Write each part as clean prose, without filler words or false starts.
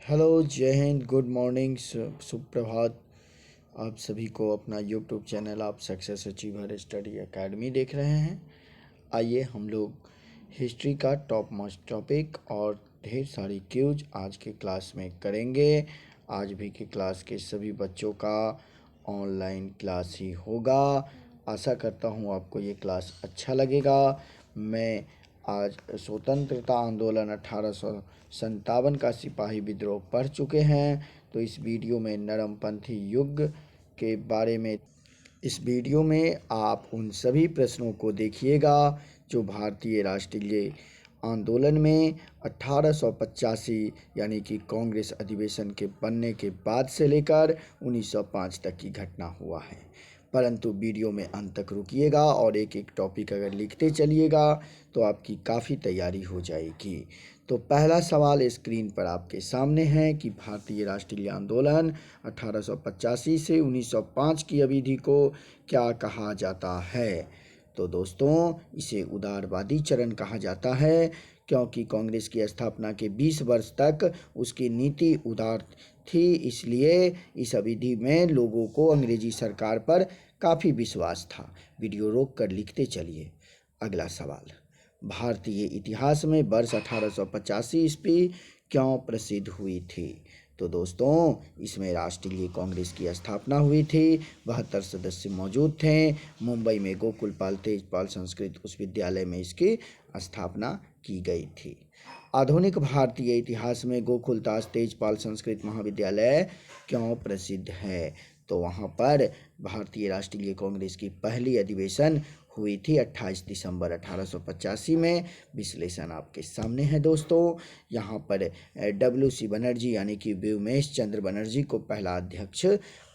Hello, जय Hind, good morning, सुप्रभात। आप सभी को अपना यूट्यूब चैनल आप सक्सेस अचीवर स्टडी एकेडमी देख रहे हैं। आइए हम लोग हिस्ट्री का टॉप मोस्ट टॉपिक और ढेर सारी क्यूज आज के क्लास में करेंगे। आज भी की क्लास के सभी बच्चों का ऑनलाइन क्लास ही होगा। आशा करता हूँ आपको ये क्लास अच्छा लगेगा। मैं आज स्वतंत्रता आंदोलन 1857 का सिपाही विद्रोह पढ़ चुके हैं, तो इस वीडियो में नरमपंथी युग के बारे में इस वीडियो में आप उन सभी प्रश्नों को देखिएगा जो भारतीय राष्ट्रीय आंदोलन में 1885 यानी कि कांग्रेस अधिवेशन के बनने के बाद से लेकर 1905 तक की घटना हुआ है। परंतु वीडियो में अंत तक रुकिएगा और एक एक टॉपिक अगर लिखते चलिएगा तो आपकी काफ़ी तैयारी हो जाएगी। तो पहला सवाल स्क्रीन पर आपके सामने है कि भारतीय राष्ट्रीय आंदोलन 1885 से 1905 की अवधि को क्या कहा जाता है। तो दोस्तों, इसे उदारवादी चरण कहा जाता है क्योंकि कांग्रेस की स्थापना के 20 वर्ष तक उसकी नीति उदार थी, इसलिए इस अवधि में लोगों को अंग्रेजी सरकार पर काफ़ी विश्वास था। वीडियो रोक कर लिखते चलिए। अगला सवाल, भारतीय इतिहास में वर्ष 1885 ईस्वी क्यों प्रसिद्ध हुई थी। तो दोस्तों, इसमें राष्ट्रीय कांग्रेस की स्थापना हुई थी। 72 सदस्य मौजूद थे। मुंबई में गोकुलपाल तेजपाल संस्कृत विश्वविद्यालय में इसकी स्थापना की गई थी। आधुनिक भारतीय इतिहास में गोकुलदास तेजपाल संस्कृत महाविद्यालय क्यों प्रसिद्ध है। तो वहाँ पर भारतीय राष्ट्रीय कांग्रेस की पहली अधिवेशन हुई थी 28 दिसंबर 1885 में। विश्लेषण आपके सामने है दोस्तों। यहाँ पर WC बनर्जी यानी कि व्योमेश चंद्र बनर्जी को पहला अध्यक्ष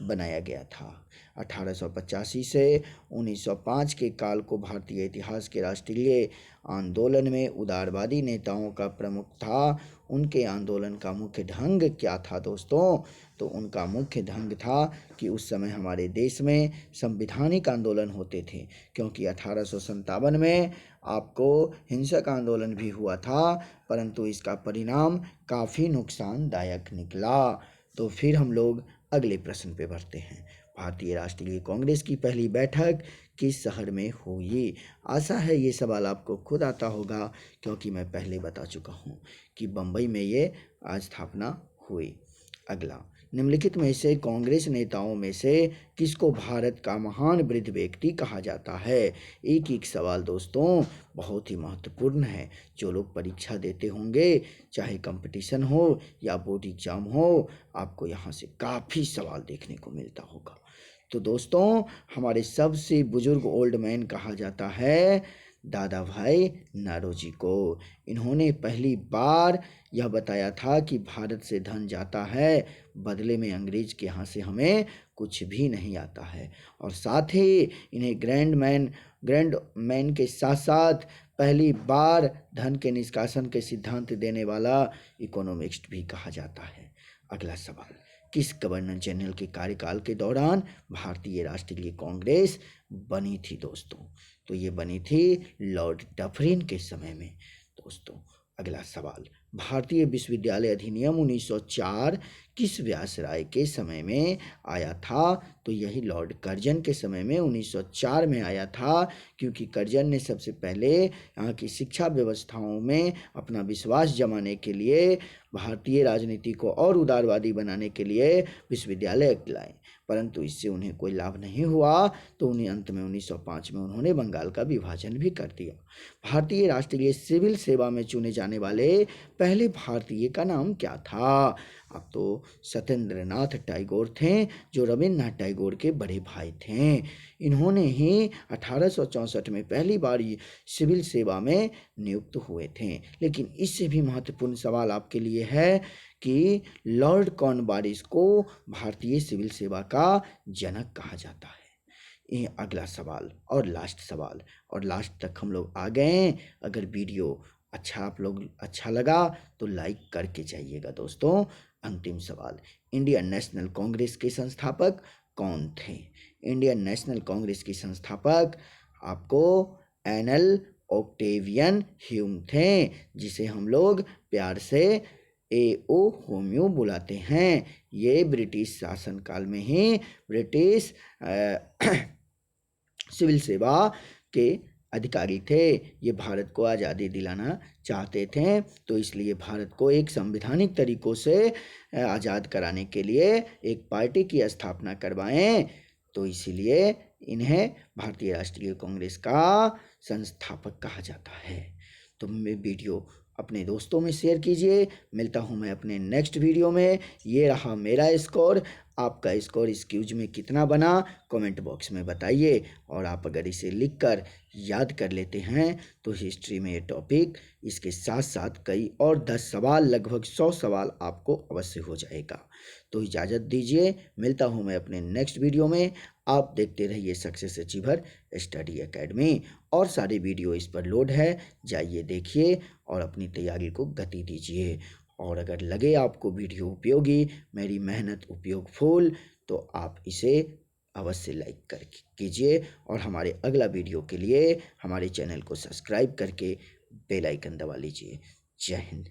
बनाया गया था। 1885 से 1905 के काल को भारतीय इतिहास के राष्ट्रीय आंदोलन में उदारवादी नेताओं का प्रमुख था। उनके आंदोलन का मुख्य ढंग क्या था दोस्तों। तो उनका मुख्य ढंग था कि उस समय हमारे देश में संवैधानिक आंदोलन होते थे, क्योंकि 1857 में आपको हिंसक आंदोलन भी हुआ था, परंतु इसका परिणाम काफ़ी नुकसानदायक निकला। तो फिर हम लोग अगले प्रश्न पे बढ़ते हैं। भारतीय राष्ट्रीय कांग्रेस की पहली बैठक किस शहर में हुई। आशा है ये सवाल आपको खुद आता होगा, क्योंकि मैं पहले बता चुका हूँ कि बम्बई में ये स्थापना हुई। अगला, निम्नलिखित में से कांग्रेस नेताओं में से किसको भारत का महान वृद्ध व्यक्ति कहा जाता है। एक एक सवाल दोस्तों बहुत ही महत्वपूर्ण है। जो लोग परीक्षा देते होंगे, चाहे कंपटीशन हो या बोर्ड एग्जाम हो, आपको यहाँ से काफ़ी सवाल देखने को मिलता होगा। तो दोस्तों, हमारे सबसे बुजुर्ग ओल्ड मैन कहा जाता है दादा भाई नारोजी को। इन्होंने पहली बार यह बताया था कि भारत से धन जाता है, बदले में अंग्रेज के यहाँ से हमें कुछ भी नहीं आता है। और साथ ही इन्हें ग्रैंड मैन के साथ साथ पहली बार धन के निष्कासन के सिद्धांत देने वाला इकोनॉमिस्ट भी कहा जाता है। अगला सवाल, किस गवर्नर जनरल के कार्यकाल के दौरान भारतीय राष्ट्रीय कांग्रेस बनी थी दोस्तों। तो ये बनी थी लॉर्ड डफरिन के समय में दोस्तों। अगला सवाल, भारतीय विश्वविद्यालय अधिनियम 1904 किस व्यास राय के समय में आया था। तो यही लॉर्ड कर्जन के समय में 1904 में आया था, क्योंकि कर्जन ने सबसे पहले यहाँ की शिक्षा व्यवस्थाओं में अपना विश्वास जमाने के लिए भारतीय राजनीति को और उदारवादी बनाने के लिए विश्वविद्यालय एक्ट लाए, परंतु इससे उन्हें कोई लाभ नहीं हुआ। तो उन्हें अंत में 1905 में उन्होंने बंगाल का विभाजन भी कर दिया। भारतीय राष्ट्रीय सिविल सेवा में चुने जाने वाले पहले भारतीय का नाम क्या था। अब तो सत्येंद्र नाथ टैगोर थे, जो रविन्द्रनाथ टैगोर के बड़े भाई थे। इन्होंने ही 1864 में पहली बार सिविल सेवा में नियुक्त हुए थे। लेकिन इससे भी महत्वपूर्ण सवाल आपके लिए है कि लॉर्ड कॉर्नवालिस को भारतीय सिविल सेवा का जनक कहा जाता है। ये अगला सवाल और लास्ट सवाल, और लास्ट तक हम लोग आ गए। अगर वीडियो अच्छा लगा तो लाइक करके जाइएगा दोस्तों। अंतिम सवाल, इंडियन नेशनल कांग्रेस के संस्थापक कौन थे। इंडियन नेशनल कांग्रेस के संस्थापक आपको एनएल ऑक्टेवियन ह्यूम थे, जिसे हम लोग प्यार से AO होम्यो बुलाते हैं। ये ब्रिटिश शासनकाल में ही ब्रिटिश सिविल सेवा के अधिकारी थे। ये भारत को आज़ादी दिलाना चाहते थे, तो इसलिए भारत को एक संवैधानिक तरीकों से आज़ाद कराने के लिए एक पार्टी की स्थापना करवाएं। तो इसीलिए इन्हें भारतीय राष्ट्रीय कांग्रेस का संस्थापक कहा जाता है। तो वीडियो अपने दोस्तों में शेयर कीजिए। मिलता हूँ मैं अपने नेक्स्ट वीडियो में। ये रहा मेरा स्कोर। आपका स्कोर इस क्विज में कितना बना कमेंट बॉक्स में बताइए। और आप अगर इसे लिखकर याद कर लेते हैं तो हिस्ट्री में ये टॉपिक इसके साथ साथ कई और 10 सवाल, लगभग 100 सवाल आपको अवश्य हो जाएगा। तो इजाज़त दीजिए, मिलता हूँ मैं अपने नेक्स्ट वीडियो में। आप देखते रहिए सक्सेस अचीवर स्टडी एकेडमी। और सारे वीडियो इस पर लोड है, जाइए देखिए और अपनी तैयारी को गति दीजिए। और अगर लगे आपको वीडियो उपयोगी, मेरी मेहनत उपयोगफुल, तो आप इसे अवश्य लाइक कर कीजिए और हमारे अगला वीडियो के लिए हमारे चैनल को सब्सक्राइब करके बेल आइकन दबा लीजिए। जय हिंद।